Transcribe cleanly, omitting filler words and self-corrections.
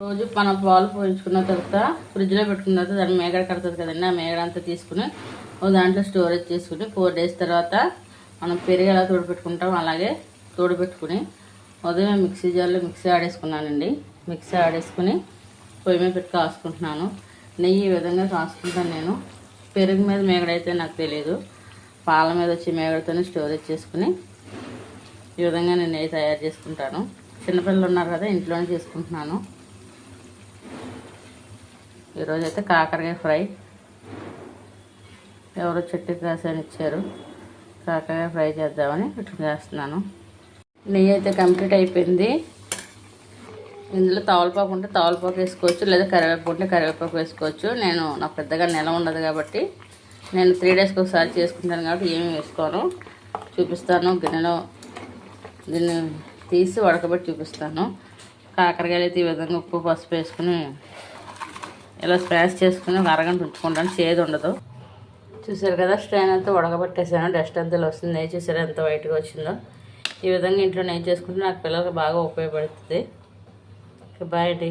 రోజు మనం పాలు పోయించుకున్న తర్వాత ఫ్రిడ్జ్లో పెట్టుకున్న తర్వాత దాన్ని మేగడ కడుతుంది కదండి. ఆ మేగడ అంతా తీసుకుని ఓ దాంట్లో స్టోరేజ్ చేసుకుని 4 days తర్వాత మనం పెరుగు ఎలా తోడుపెట్టుకుంటాం అలాగే తోడుపెట్టుకుని ఉదయం మిక్సీ జార్లో మిక్సీ ఆడేసుకున్నానండి. మిక్సీ ఆడేసుకుని పొయ్యి మీద పెట్టి కాసుకుంటున్నాను. నెయ్యి ఈ విధంగా కాసుకుంటాను నేను. పెరుగు మీద మేగడైతే నాకు తెలియదు. పాల మీద వచ్చి మేగడతోనే స్టోరేజ్ చేసుకుని ఈ విధంగా నేను నెయ్యి తయారు చేసుకుంటాను. చిన్నపిల్లలు ఉన్నారు కదా, ఇంట్లోనే చేసుకుంటున్నాను. ఈరోజు అయితే కాకరకాయ ఫ్రై, ఎవరో చెట్టు కాసాని ఇచ్చారు. కాకరకాయ ఫ్రై చేద్దామని ఇట్లా చేస్తున్నాను. నెయ్యి అయితే కంప్లీట్ అయిపోయింది. ఇందులో తవలపాకు ఉంటే తవలపాకు వేసుకోవచ్చు, లేదా కరివేపాకు ఉంటే కరివేపాకు వేసుకోవచ్చు. నాకు పెద్దగా నిలవ ఉండదు కాబట్టి నేను 3 daysకి ఒకసారి చేసుకుంటాను కాబట్టి ఏమి వేసుకోను. చూపిస్తాను. గిన్నెలో దీన్ని తీసి ఉడకబెట్టి చూపిస్తాను. కాకరకాయలు అయితే ఈ విధంగా ఉప్పు పసుపు వేసుకుని ఇలా స్మాష్ చేసుకుని ఒక అరగంట ఉంచుకుంటాను. చేదు ఉండదు. చూసారు కదా, స్ట్రైన్ అంతా ఉడకబెట్టేసాను. డస్ట్ అంతా వస్తుంది. నెయ్యి చూసారా ఎంత వైట్గా వచ్చిందో. ఈ విధంగా ఇంట్లో నెయ్యి చేసుకుంటే నాకు పిల్లలకి బాగా ఉపయోగపడుతుంది. బాయ్ అండి.